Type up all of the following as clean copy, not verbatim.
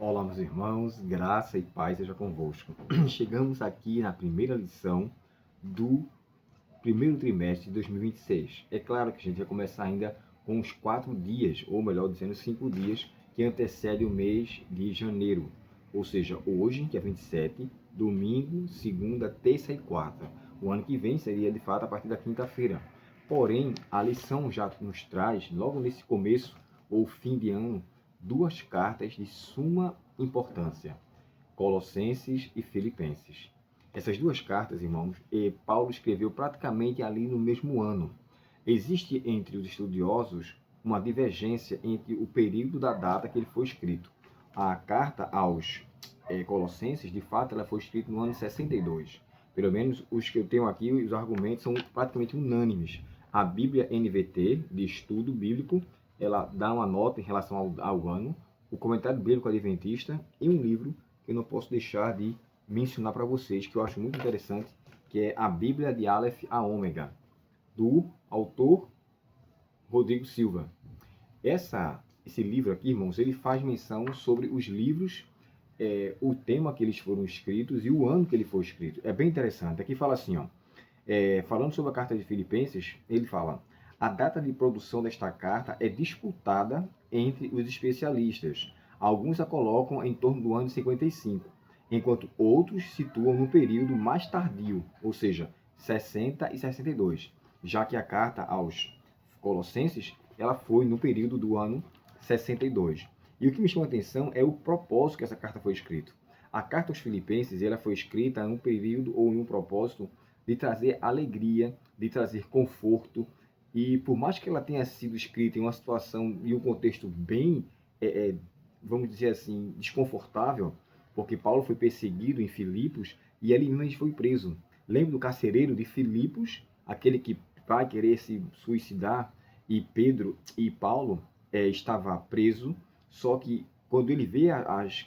Olá, meus irmãos, graça e paz seja convosco. Chegamos aqui na primeira lição do primeiro trimestre de 2026. É claro que a gente vai começar ainda com os 4 dias, ou melhor dizendo, 5 dias, que antecedem o mês de janeiro. Ou seja, hoje, que é 27, domingo, segunda, terça e quarta. O ano que vem seria, de fato, a partir da quinta-feira. Porém, a lição já nos traz, logo nesse começo ou fim de ano, duas cartas de suma importância, Colossenses e Filipenses. Essas duas cartas, irmãos, Paulo escreveu praticamente ali no mesmo ano. Existe entre os estudiosos uma divergência entre o período da data que ele foi escrito. A carta aos Colossenses, de fato, ela foi escrita no ano 62. Pelo menos os que eu tenho aqui, os argumentos são praticamente unânimes. A Bíblia NVT, de estudo bíblico, ela dá uma nota em relação ao ano, o Comentário Bíblico Adventista e um livro que eu não posso deixar de mencionar para vocês, que eu acho muito interessante, que é a Bíblia de Aleph a Ômega, do autor Rodrigo Silva. Esse livro aqui, irmãos, ele faz menção sobre os livros, o tema que eles foram escritos e o ano que ele foi escrito. É bem interessante. Aqui fala assim, ó, falando sobre a carta de Filipenses, ele fala: a data de produção desta carta é disputada entre os especialistas. Alguns a colocam em torno do ano de 55, enquanto outros situam no período mais tardio, ou seja, 60 e 62, já que a carta aos Colossenses ela foi no período do ano 62. E o que me chama a atenção é o propósito que essa carta foi escrita. A carta aos Filipenses ela foi escrita em um período ou em um propósito de trazer alegria, de trazer conforto. E por mais que ela tenha sido escrita em uma situação e um contexto bem, vamos dizer assim, desconfortável, porque Paulo foi perseguido em Filipos e ali mesmo foi preso. Lembra do carcereiro de Filipos, aquele que vai querer se suicidar, e Pedro e Paulo estava preso, só que quando ele vê as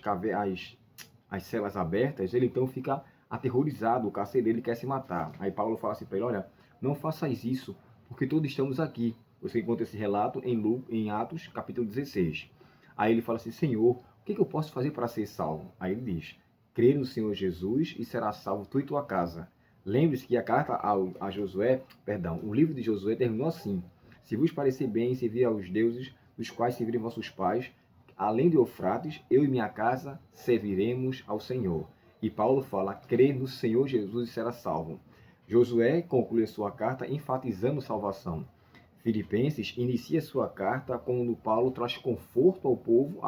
celas abertas, ele então fica aterrorizado, o carcereiro ele quer se matar. Aí Paulo fala assim para ele: olha, não faças isso, porque todos estamos aqui. Você encontra esse relato em Atos, capítulo 16. Aí ele fala assim: Senhor, o que eu posso fazer para ser salvo? Aí ele diz: crê no Senhor Jesus e será salvo tu e tua casa. Lembre-se que a carta a Josué, perdão, o livro de Josué terminou assim: se vos parecer bem servir aos deuses dos quais serviram vossos pais, além de Eufrates, eu e minha casa serviremos ao Senhor. E Paulo fala: crê no Senhor Jesus e será salvo. Josué conclui a sua carta enfatizando salvação. Filipenses inicia sua carta quando Paulo traz conforto ao povo,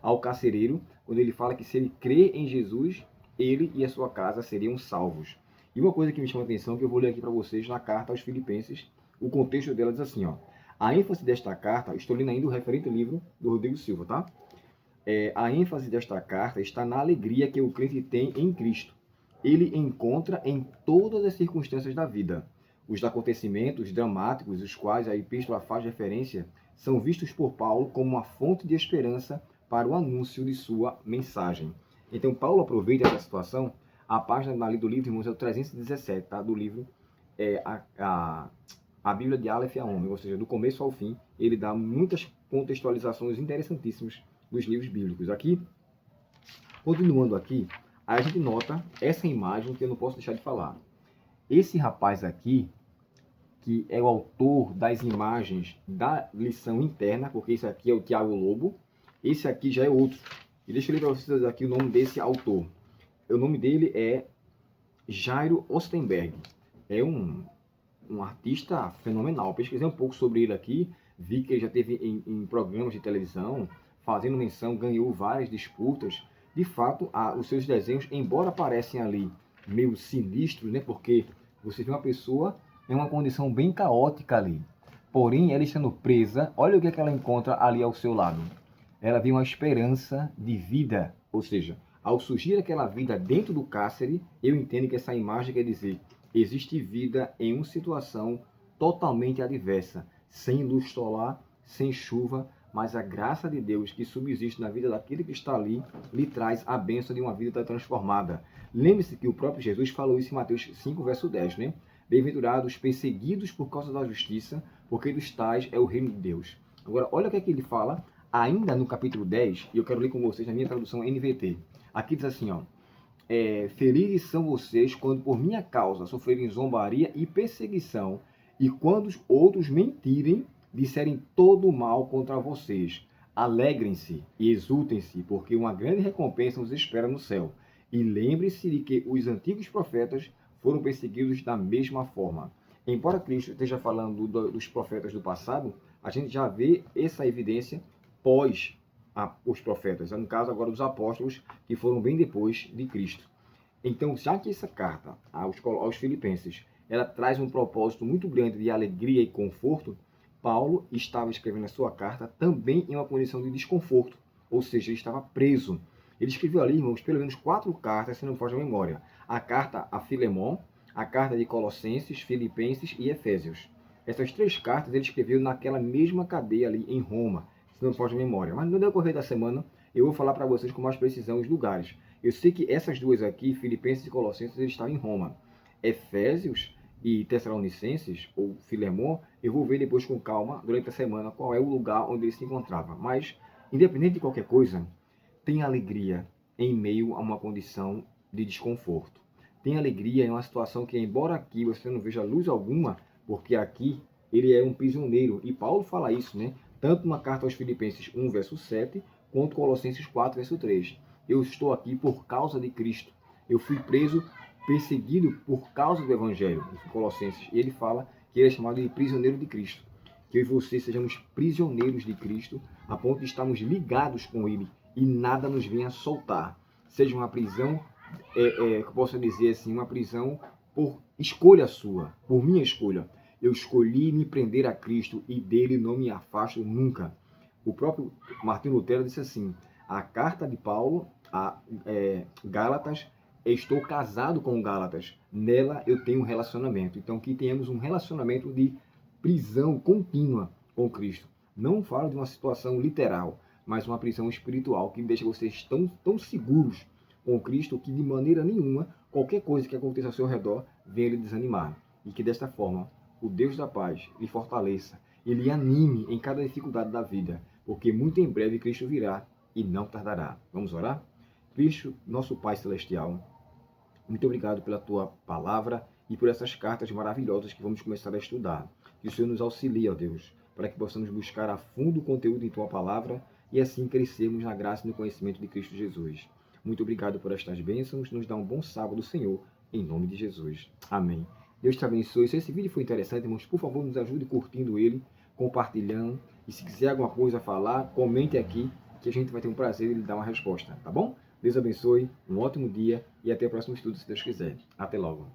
ao carcereiro, quando ele fala que se ele crê em Jesus, ele e a sua casa seriam salvos. E uma coisa que me chama a atenção, que eu vou ler aqui para vocês na carta aos Filipenses, o contexto dela diz assim, ó: a ênfase desta carta, estou lendo ainda o referente livro do Rodrigo Silva, tá? A ênfase desta carta está na alegria que o crente tem em Cristo. Ele encontra em todas as circunstâncias da vida. Os acontecimentos dramáticos, os quais a epístola faz referência, são vistos por Paulo como uma fonte de esperança para o anúncio de sua mensagem. Então, Paulo aproveita essa situação. A página ali do livro, irmãos, é o 317, tá? Do livro, a Bíblia de Aleph a Ômega, ou seja, do começo ao fim, ele dá muitas contextualizações interessantíssimas dos livros bíblicos. Aqui, continuando aqui, a gente nota essa imagem que eu não posso deixar de falar. Esse rapaz aqui, que é o autor das imagens da lição interna, porque esse aqui é o Tiago Lobo, esse aqui já é outro. E deixa eu ler para vocês aqui o nome desse autor. O nome dele é Jairo Ostenberg. É um artista fenomenal. Pesquisei um pouco sobre ele aqui, vi que ele já teve em programas de televisão, fazendo menção, ganhou várias disputas. De fato, os seus desenhos, embora parecem ali meio sinistros, né? Porque você vê uma pessoa em uma condição bem caótica ali. Porém, ela estando presa, olha o que ela encontra ali ao seu lado. Ela vê uma esperança de vida, ou seja, ao surgir aquela vida dentro do cárcere, eu entendo que essa imagem quer dizer: existe vida em uma situação totalmente adversa, sem luz solar, sem chuva, mas a graça de Deus que subsiste na vida daquele que está ali, lhe traz a bênção de uma vida transformada. Lembre-se que o próprio Jesus falou isso em Mateus 5, verso 10, né? Bem-aventurados perseguidos por causa da justiça, porque dos tais é o reino de Deus. Agora, olha o que é que ele fala ainda no capítulo 10, e eu quero ler com vocês na minha tradução NVT. Aqui diz assim, ó. Felizes são vocês quando por minha causa sofrerem zombaria e perseguição, e quando os outros mentirem, disserem todo o mal contra vocês. Alegrem-se e exultem-se, porque uma grande recompensa os espera no céu. E lembre-se de que os antigos profetas foram perseguidos da mesma forma. Embora Cristo esteja falando dos profetas do passado, a gente já vê essa evidência pós os profetas, no caso agora dos apóstolos, que foram bem depois de Cristo. Então, já que essa carta aos Filipenses, ela traz um propósito muito grande de alegria e conforto, Paulo estava escrevendo a sua carta também em uma condição de desconforto, ou seja, ele estava preso. Ele escreveu ali, irmãos, pelo menos 4 cartas, se não me foge a memória. A carta a Filemon, a carta de Colossenses, Filipenses e Efésios. Essas 3 cartas ele escreveu naquela mesma cadeia ali em Roma, se não foge a memória. Mas no decorrer da semana, eu vou falar para vocês com mais precisão os lugares. Eu sei que essas duas aqui, Filipenses e Colossenses, eles estavam em Roma. Efésios e Tessalonicenses, ou Filemon, eu vou ver depois com calma, durante a semana, qual é o lugar onde ele se encontrava. Mas, independente de qualquer coisa, tem alegria em meio a uma condição de desconforto. Tem alegria em uma situação que, embora aqui você não veja luz alguma, porque aqui ele é um prisioneiro. E Paulo fala isso, né? Tanto na carta aos Filipenses 1, verso 7, quanto Colossenses 4, verso 3. Eu estou aqui por causa de Cristo. Eu fui preso, perseguido por causa do Evangelho, em Colossenses. E ele fala que ele é chamado de prisioneiro de Cristo. Que eu e você sejamos prisioneiros de Cristo, a ponto de estarmos ligados com Ele e nada nos venha soltar. Seja uma prisão, que eu posso dizer assim, uma prisão por escolha sua, por minha escolha. Eu escolhi me prender a Cristo e dele não me afasto nunca. O próprio Martinho Lutero disse assim, a carta de Paulo a Gálatas, estou casado com Gálatas, nela eu tenho um relacionamento. Então que tenhamos um relacionamento de prisão contínua com Cristo. Não falo de uma situação literal, mas uma prisão espiritual que deixa vocês tão seguros com Cristo que de maneira nenhuma, qualquer coisa que aconteça ao seu redor, venha lhe desanimar. E que desta forma, o Deus da paz lhe fortaleça e lhe anime em cada dificuldade da vida, porque muito em breve Cristo virá e não tardará. Vamos orar? Cristo, nosso Pai Celestial, muito obrigado pela Tua palavra e por essas cartas maravilhosas que vamos começar a estudar. Que o Senhor nos auxilie, ó Deus, para que possamos buscar a fundo o conteúdo em Tua palavra e assim crescermos na graça e no conhecimento de Cristo Jesus. Muito obrigado por estas bênçãos. Nos dá um bom sábado, Senhor, em nome de Jesus. Amém. Deus te abençoe. Se esse vídeo foi interessante, irmãos, por favor, nos ajude curtindo ele, compartilhando. E se quiser alguma coisa a falar, comente aqui, que a gente vai ter um prazer em lhe dar uma resposta, tá bom? Deus abençoe, um ótimo dia e até o próximo estudo, se Deus quiser. Até logo.